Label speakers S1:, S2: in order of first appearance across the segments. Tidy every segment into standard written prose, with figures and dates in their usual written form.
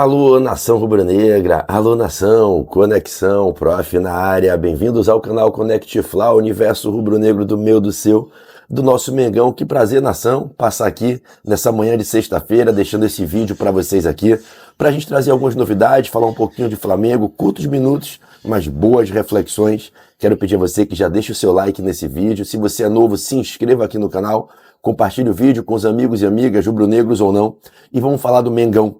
S1: Alô, nação rubro-negra, alô, nação, conexão, prof na área, bem-vindos ao canal Connect Fla, universo rubro-negro do meu, do seu, do nosso Mengão. Que prazer, nação, passar aqui nessa manhã de sexta-feira, deixando esse vídeo para vocês aqui, para a gente trazer algumas novidades, falar um pouquinho de Flamengo, curtos minutos, mas boas reflexões. Quero pedir a você que já deixe o seu like nesse vídeo, se você é novo, se inscreva aqui no canal, compartilhe o vídeo com os amigos e amigas, rubro-negros ou não, e vamos falar do Mengão.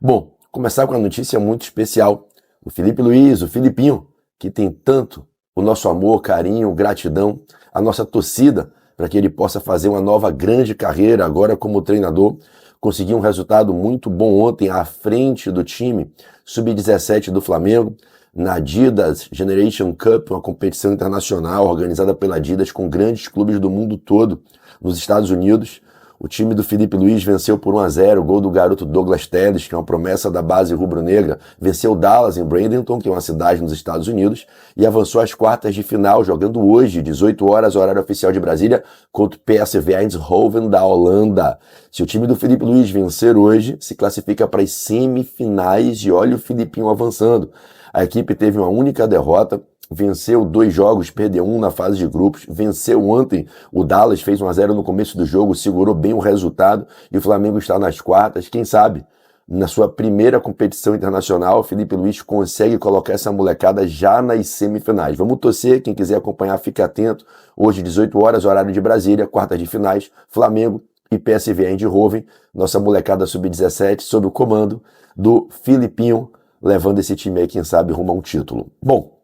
S1: Bom, começar com uma notícia muito especial. O Felipe Luiz, o Filipinho, que tem tanto o nosso amor, carinho, gratidão, a nossa torcida para que ele possa fazer uma nova grande carreira agora como treinador. Conseguiu um resultado muito bom ontem à frente do time Sub-17 do Flamengo, na Adidas Generation Cup, uma competição internacional organizada pela Adidas com grandes clubes do mundo todo, nos Estados Unidos. O time do Felipe Luiz venceu por 1-0, o gol do garoto Douglas Telles, que é uma promessa da base rubro-negra, venceu Dallas em Bradenton, que é uma cidade nos Estados Unidos, e avançou às quartas de final, jogando hoje, 18 horas, horário oficial de Brasília, contra o PSV Eindhoven da Holanda. Se o time do Felipe Luiz vencer hoje, se classifica para as semifinais e olha o Filipinho avançando. A equipe teve uma única derrota, venceu 2 jogos, perdeu 1 na fase de grupos, venceu ontem o Dallas, fez 1-0 no começo do jogo, segurou bem o resultado e o Flamengo está nas quartas. Quem sabe, na sua primeira competição internacional, o Felipe Luiz consegue colocar essa molecada já nas semifinais. Vamos torcer, quem quiser acompanhar, fique atento. Hoje, 18 horas, horário de Brasília, quartas de finais, Flamengo e PSV Eindhoven, nossa molecada sub-17, sob o comando do Filipinho, levando esse time aí, quem sabe, rumo a um título. Bom,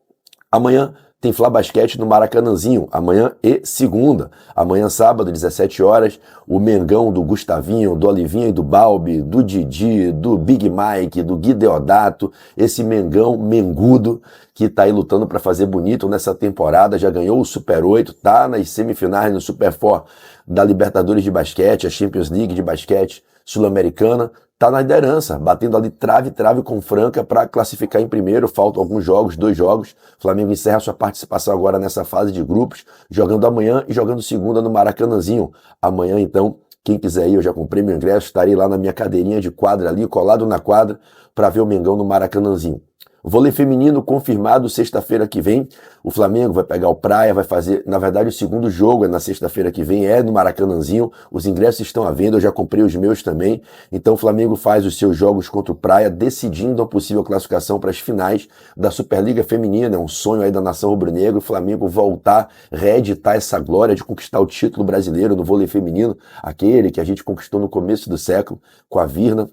S1: amanhã tem Fla Basquete no Maracanãzinho, amanhã e segunda. Amanhã, sábado, 17 horas, o Mengão do Gustavinho, do Olivinha e do Balbi, do Didi, do Big Mike, do Gui Deodato, esse Mengão mengudo que tá aí lutando para fazer bonito nessa temporada, já ganhou o Super 8, tá nas semifinais no Super 4 da Libertadores de Basquete, a Champions League de Basquete Sul-Americana, tá na liderança, batendo ali trave com Franca para classificar em primeiro. Faltam alguns jogos, 2 jogos. O Flamengo encerra sua participação agora nessa fase de grupos, jogando amanhã e jogando segunda no Maracanãzinho. Amanhã, então, quem quiser ir, eu já comprei meu ingresso, estarei lá na minha cadeirinha de quadra ali, colado na quadra, para ver o Mengão no Maracanãzinho. Vôlei feminino confirmado sexta-feira que vem. O Flamengo vai pegar o Praia, vai fazer, na verdade, o segundo jogo é na sexta-feira que vem, é no Maracanãzinho. Os ingressos estão à venda, eu já comprei os meus também. Então o Flamengo faz os seus jogos contra o Praia, decidindo a possível classificação para as finais da Superliga Feminina. É um sonho aí da nação rubro-negra, o Flamengo voltar, reeditar essa glória de conquistar o título brasileiro no vôlei feminino, aquele que a gente conquistou no começo do século, com a Virna,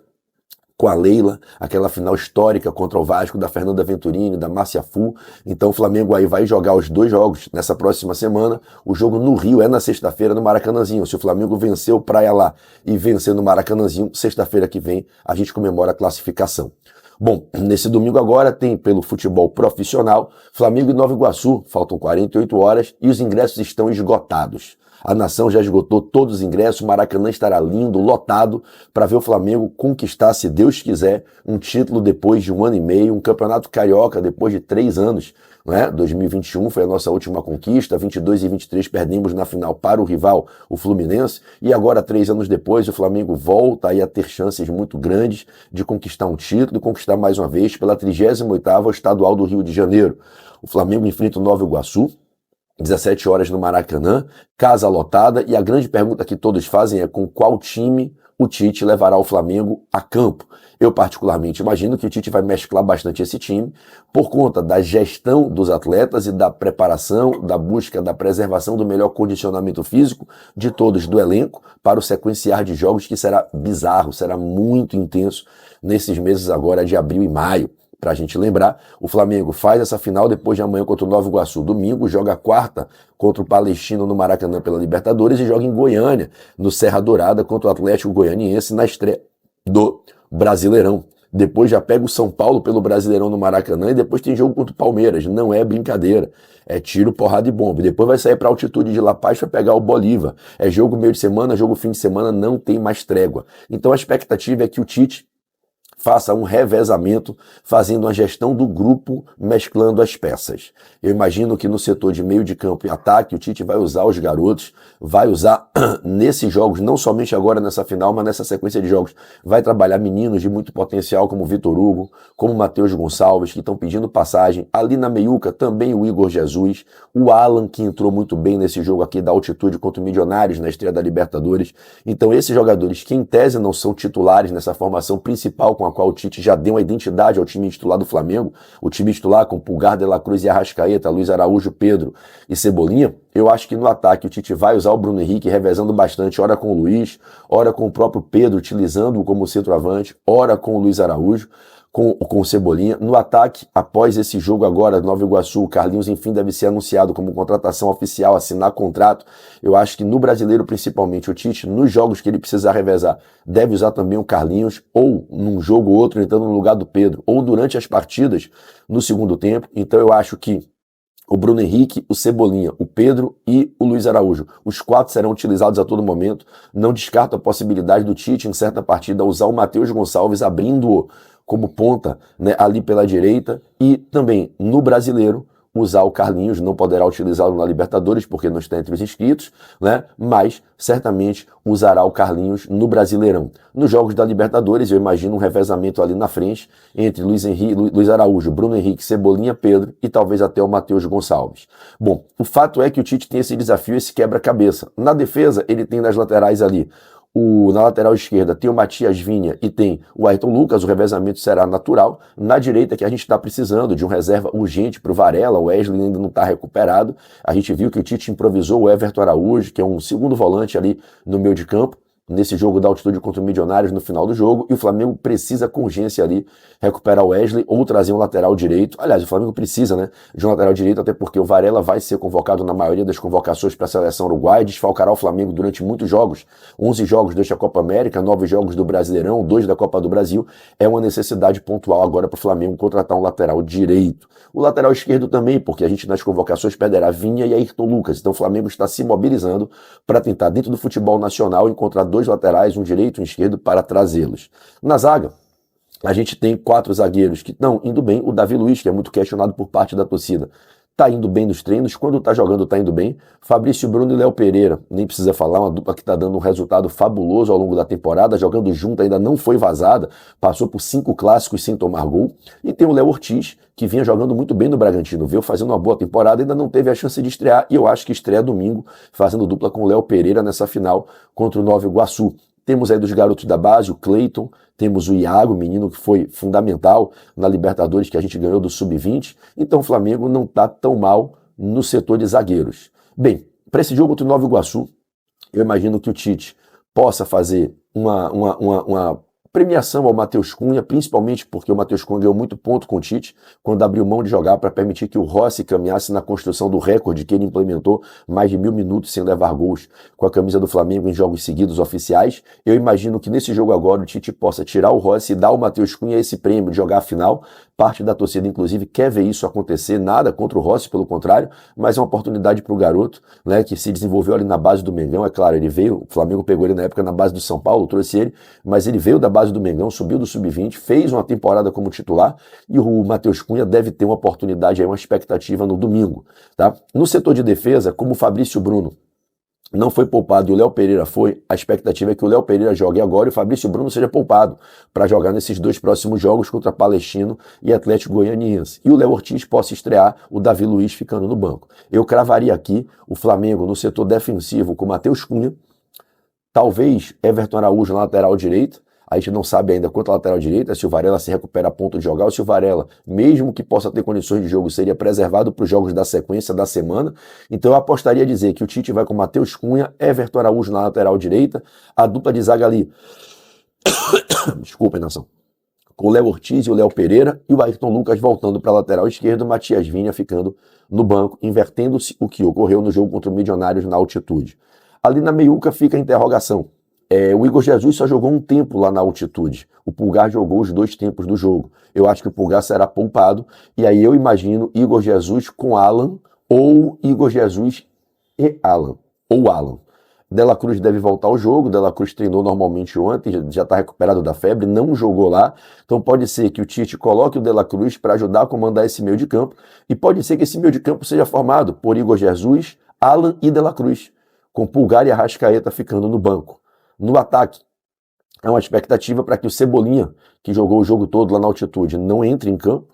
S1: com a Leila, aquela final histórica contra o Vasco, da Fernanda Venturini, da Márcia Fu. Então o Flamengo aí vai jogar os 2 jogos nessa próxima semana. O jogo no Rio é na sexta-feira no Maracanãzinho. Se o Flamengo vencer o Praia lá e vencer no Maracanãzinho, sexta-feira que vem a gente comemora a classificação. Bom, nesse domingo agora tem pelo futebol profissional, Flamengo e Nova Iguaçu, faltam 48 horas e os ingressos estão esgotados. A nação já esgotou todos os ingressos, o Maracanã estará lindo, lotado, para ver o Flamengo conquistar, se Deus quiser, um título depois de 1 ano e meio, um campeonato carioca depois de 3 anos. Não é? 2021 foi a nossa última conquista, 22 e 23 perdemos na final para o rival, o Fluminense, e agora 3 anos depois o Flamengo volta aí a ter chances muito grandes de conquistar um título e conquistar mais uma vez pela 38ª estadual do Rio de Janeiro. O Flamengo enfrenta o Nova Iguaçu, 17 horas no Maracanã, casa lotada, e a grande pergunta que todos fazem é com qual time o Tite levará o Flamengo a campo. Eu particularmente imagino que o Tite vai mesclar bastante esse time por conta da gestão dos atletas e da preparação, da busca, da preservação do melhor condicionamento físico de todos do elenco para o sequenciar de jogos que será bizarro, será muito intenso nesses meses agora de abril e maio. Para a gente lembrar, o Flamengo faz essa final depois de amanhã contra o Nova Iguaçu. Domingo joga a quarta contra o Palestino no Maracanã pela Libertadores e joga em Goiânia, no Serra Dourada, contra o Atlético Goianiense na estreia do Brasileirão. Depois já pega o São Paulo pelo Brasileirão no Maracanã e depois tem jogo contra o Palmeiras. Não é brincadeira. É tiro, porrada e bomba. Depois vai sair para a altitude de La Paz para pegar o Bolívar. É jogo meio de semana, jogo fim de semana, não tem mais trégua. Então a expectativa é que o Tite faça um revezamento, fazendo uma gestão do grupo, mesclando as peças. Eu imagino que no setor de meio de campo e ataque, o Tite vai usar os garotos, vai usar nesses jogos, não somente agora nessa final, mas nessa sequência de jogos, vai trabalhar meninos de muito potencial, como o Vitor Hugo, como o Matheus Gonçalves, que estão pedindo passagem. Ali na meiuca, também o Igor Jesus, o Alan, que entrou muito bem nesse jogo aqui da altitude contra o Milionários, na estreia da Libertadores. Então esses jogadores, que em tese não são titulares nessa formação principal com a qual o Tite já deu uma identidade ao time titular do Flamengo, o time titular com Pulgar, De La Cruz e Arrascaeta, Luiz Araújo, Pedro e Cebolinha, eu acho que no ataque o Tite vai usar o Bruno Henrique revezando bastante, ora com o Luiz, ora com o próprio Pedro, utilizando-o como centroavante, ora com o Luiz Araújo, com o Cebolinha. No ataque, após esse jogo agora, Nova Iguaçu, o Carlinhos, enfim, deve ser anunciado como contratação oficial, assinar contrato. Eu acho que no Brasileiro, principalmente, o Tite, nos jogos que ele precisar revezar, deve usar também o Carlinhos, ou num jogo ou outro, entrando no lugar do Pedro, ou durante as partidas, no segundo tempo. Então eu acho que o Bruno Henrique, o Cebolinha, o Pedro e o Luiz Araújo. Os 4 serão utilizados a todo momento. Não descarto a possibilidade do Tite, em certa partida, usar o Matheus Gonçalves, abrindo-o como ponta, né, ali pela direita. E também, no Brasileiro, usar o Carlinhos, não poderá utilizá-lo na Libertadores, porque não está entre os inscritos, né? Mas certamente usará o Carlinhos no Brasileirão. Nos jogos da Libertadores, eu imagino um revezamento ali na frente entre Luiz Araújo, Bruno Henrique, Cebolinha, Pedro e talvez até o Matheus Gonçalves. Bom, o fato é que o Tite tem esse desafio, esse quebra-cabeça. Na defesa, ele tem nas laterais ali na lateral esquerda tem o Matias Vinha e tem o Ayrton Lucas, o revezamento será natural. Na direita, que a gente está precisando de um reserva urgente para o Varela, o Wesley ainda não está recuperado. A gente viu que o Tite improvisou o Everton Araújo, que é um segundo volante ali no meio de campo, nesse jogo da altitude contra o Milionários no final do jogo, e o Flamengo precisa com urgência ali recuperar o Wesley ou trazer um lateral direito. Aliás, o Flamengo precisa, né, de um lateral direito, até porque o Varela vai ser convocado na maioria das convocações para a seleção uruguaia, desfalcará o Flamengo durante muitos jogos, 11 jogos desde a Copa América, 9 jogos do Brasileirão, 2 da Copa do Brasil. É uma necessidade pontual agora para o Flamengo contratar um lateral direito. O lateral esquerdo também, porque a gente nas convocações perderá Vinha e Ayrton Lucas, então o Flamengo está se mobilizando para tentar, dentro do futebol nacional, encontrar 2 laterais, um direito e um esquerdo, para trazê-los. Na zaga, a gente tem 4 zagueiros que estão indo bem. O Davi Luiz, que é muito questionado por parte da torcida, tá indo bem nos treinos, quando tá jogando tá indo bem. Fabrício Bruno e Léo Pereira, nem precisa falar, uma dupla que tá dando um resultado fabuloso ao longo da temporada, jogando junto, ainda não foi vazada, passou por 5 clássicos sem tomar gol. E tem o Léo Ortiz, que vinha jogando muito bem no Bragantino, veio fazendo uma boa temporada, ainda não teve a chance de estrear, e eu acho que estreia domingo, fazendo dupla com o Léo Pereira nessa final contra o Nova Iguaçu. Temos aí dos garotos da base, o Cleiton, temos o Iago, menino que foi fundamental na Libertadores, que a gente ganhou do Sub-20. Então o Flamengo não está tão mal no setor de zagueiros. Bem, para esse jogo contra o Nova Iguaçu, eu imagino que o Tite possa fazer uma premiação ao Matheus Cunha, principalmente porque o Matheus Cunha ganhou muito ponto com o Tite, quando abriu mão de jogar para permitir que o Rossi caminhasse na construção do recorde que ele implementou, mais de 1000 minutos sem levar gols com a camisa do Flamengo em jogos seguidos oficiais. Eu imagino que nesse jogo agora o Tite possa tirar o Rossi e dar ao Matheus Cunha esse prêmio de jogar a final. Parte da torcida, inclusive, quer ver isso acontecer, nada contra o Rossi, pelo contrário, mas é uma oportunidade para o garoto, né, que se desenvolveu ali na base do Mengão. É claro, ele veio, o Flamengo pegou ele na época na base do São Paulo, trouxe ele, mas ele veio da base do Mengão, subiu do Sub-20, fez uma temporada como titular, e o Matheus Cunha deve ter uma oportunidade aí, uma expectativa no domingo, tá? No setor de defesa, como o Fabrício Bruno não foi poupado e o Léo Pereira foi, a expectativa é que o Léo Pereira jogue agora e o Fabrício Bruno seja poupado para jogar nesses 2 próximos jogos contra Palestino e Atlético Goianiense. E o Léo Ortiz possa estrear, o Davi Luiz ficando no banco. Eu cravaria aqui o Flamengo no setor defensivo com Matheus Cunha, talvez Everton Araújo na lateral direita. A gente não sabe ainda quanto a lateral direita, se o Varela se recupera a ponto de jogar, ou se o Varela, mesmo que possa ter condições de jogo, seria preservado para os jogos da sequência da semana. Então eu apostaria a dizer que o Tite vai com Matheus Cunha, Everton Araújo na lateral direita, a dupla de zaga ali, desculpa, nação, com o Léo Ortiz e o Léo Pereira, e o Ayrton Lucas voltando para a lateral esquerda, o Matias Vinha ficando no banco, invertendo-se o que ocorreu no jogo contra o Milionários na altitude. Ali na meiuca fica a interrogação. O Igor Jesus só jogou um tempo lá na altitude. O Pulgar jogou os 2 tempos do jogo. Eu acho que o Pulgar será poupado. E aí eu imagino Igor Jesus com Alan ou Igor Jesus e Alan. Ou Alan. De La Cruz deve voltar ao jogo. De La Cruz treinou normalmente ontem, já está recuperado da febre, não jogou lá. Então pode ser que o Tite coloque o De La Cruz para ajudar a comandar esse meio de campo. E pode ser que esse meio de campo seja formado por Igor Jesus, Alan e De La Cruz, com Pulgar e Arrascaeta ficando no banco. No ataque, é uma expectativa para que o Cebolinha, que jogou o jogo todo lá na altitude, não entre em campo.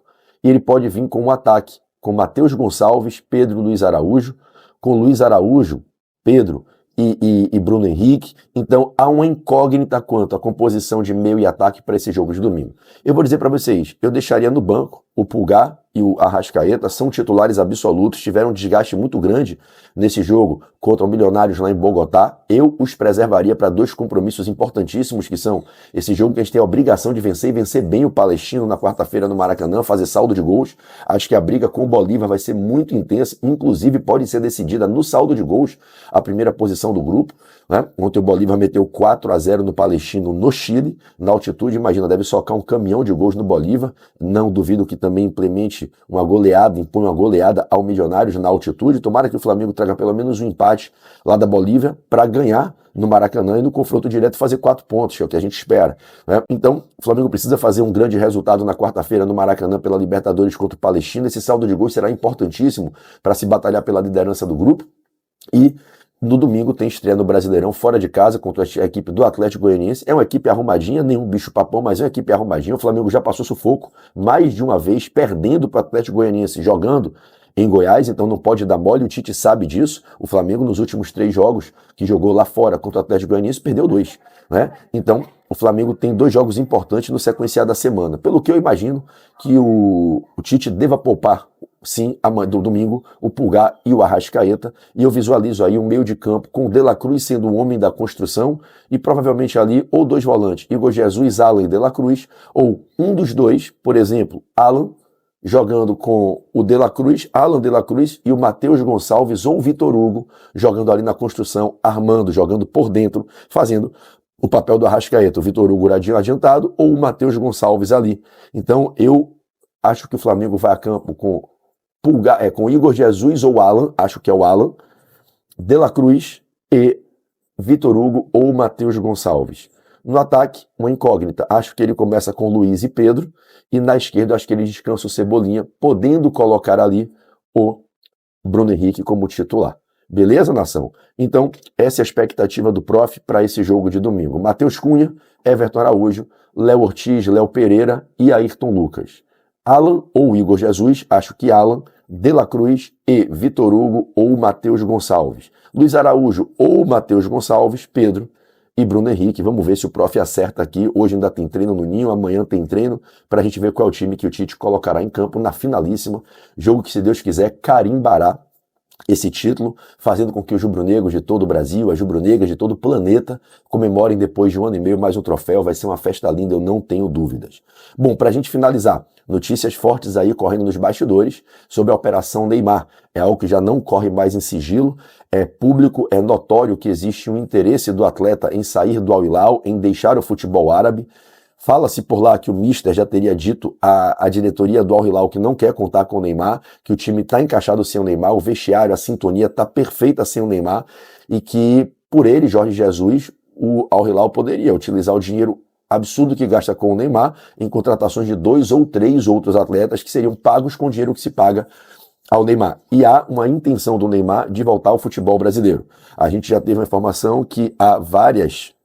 S1: E ele pode vir com um ataque com Matheus Gonçalves, Pedro e Luiz Araújo, com Luiz Araújo, Pedro e Bruno Henrique. Então há uma incógnita quanto à composição de meio e ataque para esse jogo de domingo. Eu vou dizer para vocês, eu deixaria no banco o Pulgar e o Arrascaeta, são titulares absolutos, tiveram um desgaste muito grande nesse jogo contra o Milionários lá em Bogotá. Eu os preservaria para dois compromissos importantíssimos, que são esse jogo que a gente tem a obrigação de vencer e vencer bem o Palestino na quarta-feira no Maracanã, fazer saldo de gols. Acho que a briga com o Bolívar vai ser muito intensa, inclusive pode ser decidida no saldo de gols, a primeira posição do grupo, né? Ontem o Bolívar meteu 4-0 no Palestino no Chile, na altitude, imagina, deve socar um caminhão de gols no Bolívar. Não duvido que também implemente uma goleada, impõe uma goleada ao Milionários na altitude. Tomara que o Flamengo traga pelo menos um empate lá da Bolívia para ganhar no Maracanã e no confronto direto fazer 4 pontos, que é o que a gente espera, né? Então, o Flamengo precisa fazer um grande resultado na quarta-feira no Maracanã pela Libertadores contra o Palestino. Esse saldo de gols será importantíssimo para se batalhar pela liderança do grupo. E no domingo tem estreia no Brasileirão, fora de casa, contra a equipe do Atlético Goianiense. É uma equipe arrumadinha, nenhum bicho papão, mas é uma equipe arrumadinha. O Flamengo já passou sufoco mais de uma vez, perdendo para o Atlético Goianiense, jogando em Goiás, então não pode dar mole, o Tite sabe disso. O Flamengo, nos últimos 3 jogos que jogou lá fora contra o Atlético Goianiense, perdeu 2, né? Então, o Flamengo tem 2 jogos importantes no sequenciar da semana. Pelo que eu imagino que o Tite deva poupar, sim, do domingo, o Pulgar e o Arrascaeta, e eu visualizo aí um meio de campo com o De La Cruz sendo o homem da construção, e provavelmente ali ou 2 volantes, Igor Jesus, Alan e De La Cruz, ou um dos dois, por exemplo, Alan, jogando com o De La Cruz, Alan De La Cruz e o Matheus Gonçalves ou o Vitor Hugo, jogando ali na construção, armando, jogando por dentro, fazendo o papel do Arrascaeta, o Vitor Hugo adiantado ou o Matheus Gonçalves ali. Então eu acho que o Flamengo vai a campo com Pulgar, com Igor Jesus ou Alan, acho que é o Alan, De La Cruz e Vitor Hugo ou Matheus Gonçalves. No ataque, uma incógnita. Acho que ele começa com Luiz e Pedro. E na esquerda, acho que ele descansa o Cebolinha, podendo colocar ali o Bruno Henrique como titular. Beleza, nação? Então, essa é a expectativa do Prof para esse jogo de domingo. Matheus Cunha, Everton Araújo, Léo Ortiz, Léo Pereira e Ayrton Lucas. Alan ou Igor Jesus, acho que Alan, De La Cruz e Vitor Hugo ou Matheus Gonçalves. Luiz Araújo ou Matheus Gonçalves, Pedro e Bruno Henrique. Vamos ver se o Prof acerta aqui. Hoje ainda tem treino no Ninho, amanhã tem treino, para a gente ver qual é o time que o Tite colocará em campo na finalíssima. Jogo que, se Deus quiser, carimbará esse título, fazendo com que os rubro-negros de todo o Brasil, as rubro-negras de todo o planeta, comemorem depois de 1 ano e meio mais um troféu. Vai ser uma festa linda, eu não tenho dúvidas. Bom, para a gente finalizar, notícias fortes aí correndo nos bastidores sobre a Operação Neymar. É algo que já não corre mais em sigilo, é público, é notório que existe um interesse do atleta em sair do Al Hilal, em deixar o futebol árabe. Fala-se por lá que o Mister já teria dito à diretoria do Al Hilal que não quer contar com o Neymar, que o time está encaixado sem o Neymar, o vestiário, a sintonia está perfeita sem o Neymar, e que por ele, Jorge Jesus, o Al Hilal poderia utilizar o dinheiro absurdo que gasta com o Neymar em contratações de 2 ou 3 outros atletas que seriam pagos com o dinheiro que se paga ao Neymar. E há uma intenção do Neymar de voltar ao futebol brasileiro. A gente já teve uma informação que há várias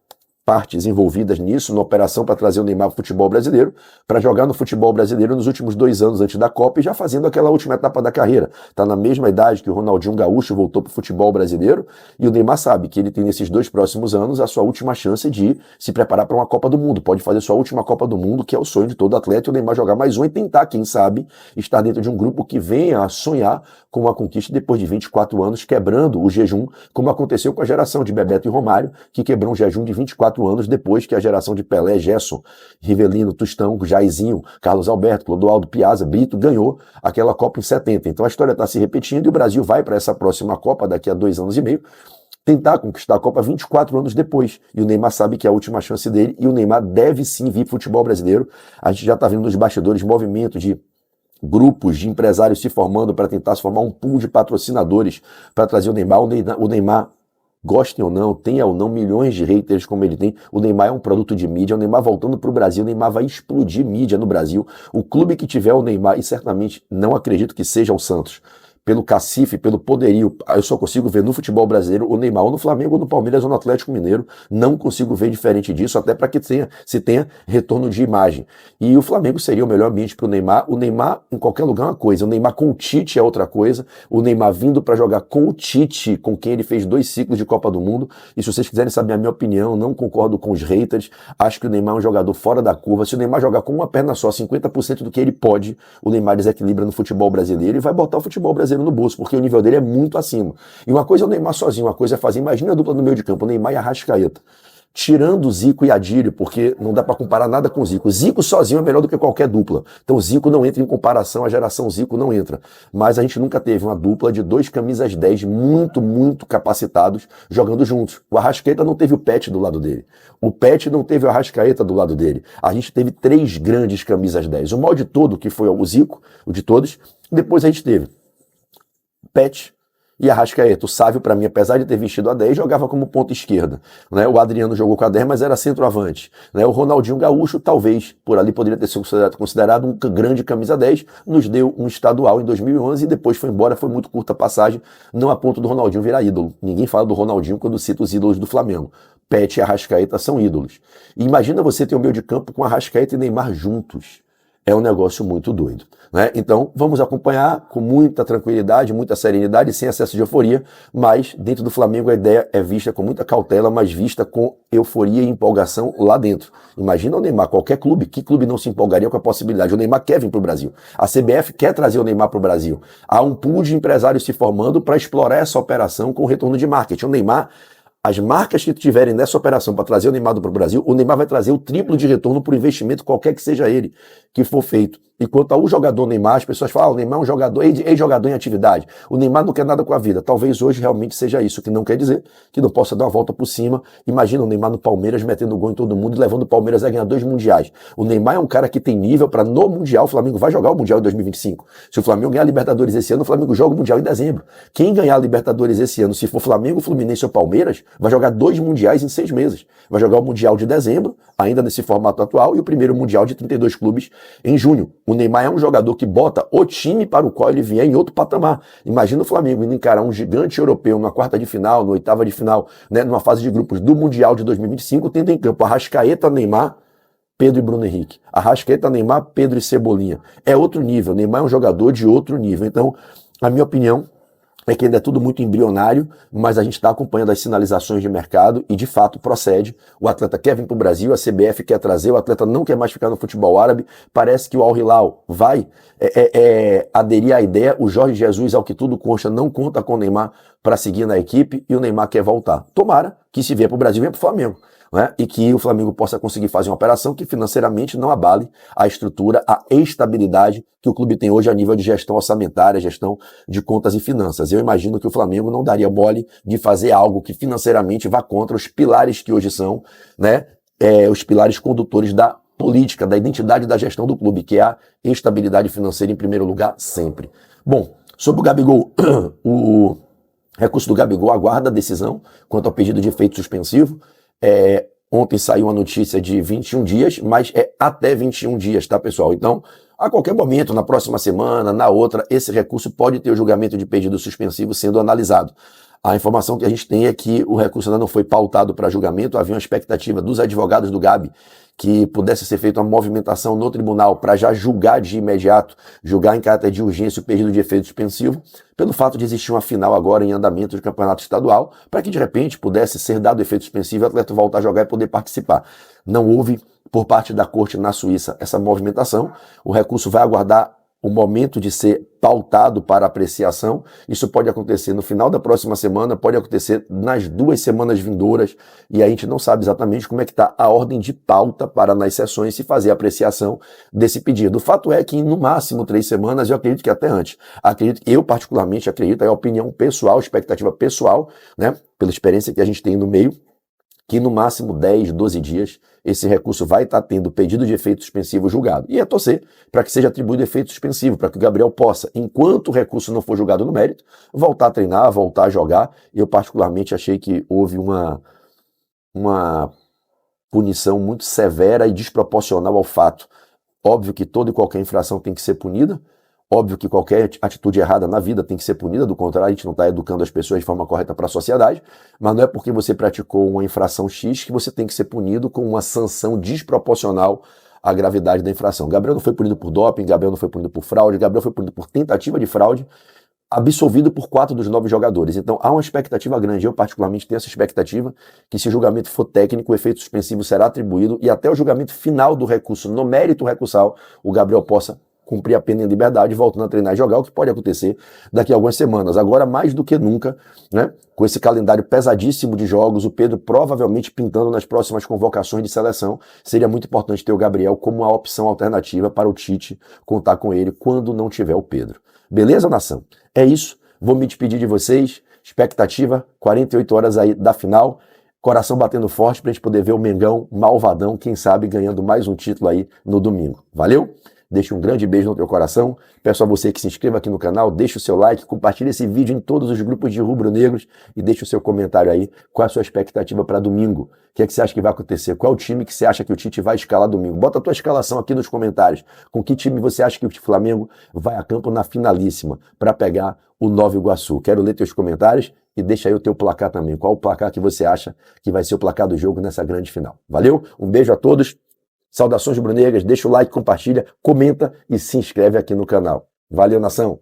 S1: partes envolvidas nisso, na operação para trazer o Neymar para o futebol brasileiro, para jogar no futebol brasileiro nos últimos 2 anos antes da Copa e já fazendo aquela última etapa da carreira. Está na mesma idade que o Ronaldinho Gaúcho voltou para o futebol brasileiro, e o Neymar sabe que ele tem nesses 2 próximos anos a sua última chance de se preparar para uma Copa do Mundo. Pode fazer sua última Copa do Mundo, que é o sonho de todo atleta, e o Neymar jogar mais um e tentar, quem sabe, estar dentro de um grupo que venha a sonhar com uma conquista depois de 24 anos, quebrando o jejum, como aconteceu com a geração de Bebeto e Romário, que quebrou um jejum de 24 anos depois que a geração de Pelé, Gerson, Rivelino, Tostão, Jairzinho, Carlos Alberto, Clodoaldo, Piazza, Brito ganhou aquela Copa em 70. Então a história está se repetindo e o Brasil vai para essa próxima Copa daqui a 2 anos e meio tentar conquistar a Copa 24 anos depois. E o Neymar sabe que é a última chance dele, e o Neymar deve sim vir para o futebol brasileiro. A gente já está vendo nos bastidores movimentos de grupos de empresários se formando para tentar se formar um pool de patrocinadores para trazer o Neymar. O Neymar gostem ou não, tenha ou não milhões de haters como ele tem, o Neymar é um produto de mídia, o Neymar voltando para o Brasil, o Neymar vai explodir mídia no Brasil. O clube que tiver o Neymar, e certamente não acredito que seja o Santos, pelo cacife, pelo poderio, eu só consigo ver no futebol brasileiro o Neymar ou no Flamengo, ou no Palmeiras, ou no Atlético Mineiro. Não consigo ver diferente disso, até para que se tenha retorno de imagem. E o Flamengo seria o melhor ambiente para o Neymar. O Neymar em qualquer lugar é uma coisa, o Neymar com o Tite é outra coisa, o Neymar vindo para jogar com o Tite, com quem ele fez 2 ciclos de Copa do Mundo. E se vocês quiserem saber a minha opinião, não concordo com os haters, acho que o Neymar é um jogador fora da curva. Se o Neymar jogar com uma perna só, 50% do que ele pode, o Neymar desequilibra no futebol brasileiro e vai botar o futebol brasileiro no bolso, porque o nível dele é muito acima. E uma coisa é o Neymar sozinho, uma coisa é fazer, imagina a dupla no meio de campo, o Neymar e a Arrascaeta. Tirando o Zico e Adílio, porque não dá para comparar nada com o Zico. O Zico sozinho é melhor do que qualquer dupla. Então o Zico não entra em comparação, a geração Zico não entra. Mas a gente nunca teve uma dupla de 2 camisas 10 muito capacitados jogando juntos. O Arrascaeta não teve o Pet do lado dele. O Pet não teve o Arrascaeta do lado dele. A gente teve 3 grandes camisas 10. O maior de todo, que foi o Zico, o de todos. Depois a gente teve Pet e Arrascaeta. O Sávio, para mim, apesar de ter vestido a 10, jogava como ponta esquerda. Né? O Adriano jogou com a 10, mas era centroavante. Né? O Ronaldinho Gaúcho, talvez, por ali poderia ter sido considerado um grande camisa 10, nos deu um estadual em 2011 e depois foi embora, foi muito curta a passagem, não a ponto do Ronaldinho virar ídolo. Ninguém fala do Ronaldinho quando cita os ídolos do Flamengo. Pet e Arrascaeta são ídolos. E imagina você ter um meio de campo com Arrascaeta e Neymar juntos. É um negócio muito doido, né? Então, vamos acompanhar com muita tranquilidade, muita serenidade, sem excesso de euforia, mas dentro do Flamengo a ideia é vista com muita cautela, mas vista com euforia e empolgação lá dentro. Imagina o Neymar, qualquer clube, que clube não se empolgaria com a possibilidade? O Neymar quer vir para o Brasil. A CBF quer trazer o Neymar para o Brasil. Há um pool de empresários se formando para explorar essa operação com retorno de marketing. O Neymar, as marcas que tiverem nessa operação para trazer o Neymar para o Brasil, o Neymar vai trazer o triplo de retorno por investimento, qualquer que seja ele, que for feito. E quanto ao jogador Neymar, as pessoas falam, o Neymar é um jogador, ex-jogador em atividade. O Neymar não quer nada com a vida. Talvez hoje realmente seja isso, o que não quer dizer que não possa dar uma volta por cima. Imagina o Neymar no Palmeiras, metendo gol em todo mundo e levando o Palmeiras a ganhar 2 mundiais. O Neymar é um cara que tem nível para no Mundial, o Flamengo vai jogar o Mundial em 2025. Se o Flamengo ganhar a Libertadores esse ano, o Flamengo joga o Mundial em dezembro. Quem ganhar a Libertadores esse ano, se for Flamengo, Fluminense ou Palmeiras, vai jogar 2 mundiais em 6 meses. Vai jogar o Mundial de dezembro, ainda nesse formato atual, e o primeiro Mundial de 32 clubes em junho. O Neymar é um jogador que bota o time para o qual ele vier em outro patamar. Imagina o Flamengo indo encarar um gigante europeu numa quarta de final, na oitava de final, né, numa fase de grupos do Mundial de 2025, tendo em campo Arrascaeta, Neymar, Pedro e Bruno Henrique. Arrascaeta, Neymar, Pedro e Cebolinha. É outro nível. Neymar é um jogador de outro nível. Então, a minha opinião é que ainda é tudo muito embrionário, mas a gente está acompanhando as sinalizações de mercado e, de fato, procede. O atleta quer vir para o Brasil, a CBF quer trazer, o atleta não quer mais ficar no futebol árabe. Parece que o Al Hilal vai aderir à ideia. O Jorge Jesus, ao que tudo consta, não conta com o Neymar para seguir na equipe e o Neymar quer voltar. Tomara que, se vier para o Brasil, venha para o Flamengo. Né? E que o Flamengo possa conseguir fazer uma operação que financeiramente não abale a estrutura, a estabilidade que o clube tem hoje a nível de gestão orçamentária, gestão de contas e finanças. Eu imagino que o Flamengo não daria mole de fazer algo que financeiramente vá contra os pilares que hoje são, né, os pilares condutores da política, da identidade da gestão do clube, que é a estabilidade financeira em primeiro lugar sempre. Bom, sobre o Gabigol, o recurso do Gabigol aguarda a decisão quanto ao pedido de efeito suspensivo. Ontem saiu uma notícia de 21 dias, mas é até 21 dias, tá, pessoal? Então, a qualquer momento, na próxima semana, na outra, esse recurso pode ter o julgamento de pedido suspensivo sendo analisado. A informação que a gente tem é que o recurso ainda não foi pautado para julgamento, havia uma expectativa dos advogados do Gabi que pudesse ser feita uma movimentação no tribunal para já julgar de imediato, julgar em caráter de urgência o pedido de efeito suspensivo, pelo fato de existir uma final agora em andamento de campeonato estadual, para que de repente pudesse ser dado efeito suspensivo e o atleta voltar a jogar e poder participar. Não houve, por parte da corte na Suíça, essa movimentação. O recurso vai aguardar o momento de ser pautado para apreciação. Isso pode acontecer no final da próxima semana, pode acontecer nas 2 semanas vindouras, e a gente não sabe exatamente como é que está a ordem de pauta para nas sessões se fazer a apreciação desse pedido. O fato é que em no máximo 3 semanas, eu acredito que até antes. Eu particularmente acredito, é a opinião pessoal, expectativa pessoal, né, pela experiência que a gente tem no meio, que no máximo 10, 12 dias esse recurso vai estar tendo pedido de efeito suspensivo julgado. E é torcer para que seja atribuído efeito suspensivo, para que o Gabriel possa, enquanto o recurso não for julgado no mérito, voltar a treinar, voltar a jogar. Eu particularmente achei que houve uma punição muito severa e desproporcional ao fato. Óbvio que toda e qualquer infração tem que ser punida, óbvio que qualquer atitude errada na vida tem que ser punida, do contrário, a gente não está educando as pessoas de forma correta para a sociedade, mas não é porque você praticou uma infração X que você tem que ser punido com uma sanção desproporcional à gravidade da infração. Gabriel não foi punido por doping, Gabriel não foi punido por fraude, Gabriel foi punido por tentativa de fraude, absolvido por 4 dos 9 jogadores. Então há uma expectativa grande, eu particularmente tenho essa expectativa, que se o julgamento for técnico, o efeito suspensivo será atribuído e até o julgamento final do recurso, no mérito recursal, o Gabriel possa cumprir a pena em liberdade, voltando a treinar e jogar, o que pode acontecer daqui a algumas semanas. Agora, mais do que nunca, né, com esse calendário pesadíssimo de jogos, o Pedro provavelmente pintando nas próximas convocações de seleção, seria muito importante ter o Gabriel como uma opção alternativa para o Tite contar com ele quando não tiver o Pedro. Beleza, nação? É isso. Vou me despedir de vocês. Expectativa, 48 horas aí da final. Coração batendo forte para a gente poder ver o Mengão malvadão, quem sabe ganhando mais um título aí no domingo. Valeu? Deixa um grande beijo no teu coração. Peço a você que se inscreva aqui no canal, deixe o seu like, compartilhe esse vídeo em todos os grupos de rubro-negros e deixe o seu comentário aí. Qual é a sua expectativa para domingo? O que é que você acha que vai acontecer? Qual é o time que você acha que o Tite vai escalar domingo? Bota a tua escalação aqui nos comentários. Com que time você acha que o Flamengo vai a campo na finalíssima para pegar o Nova Iguaçu? Quero ler teus comentários e deixa aí o teu placar também. Qual o placar que você acha que vai ser o placar do jogo nessa grande final? Valeu? Um beijo a todos. Saudações rubro-negras, deixa o like, compartilha, comenta e se inscreve aqui no canal. Valeu, nação!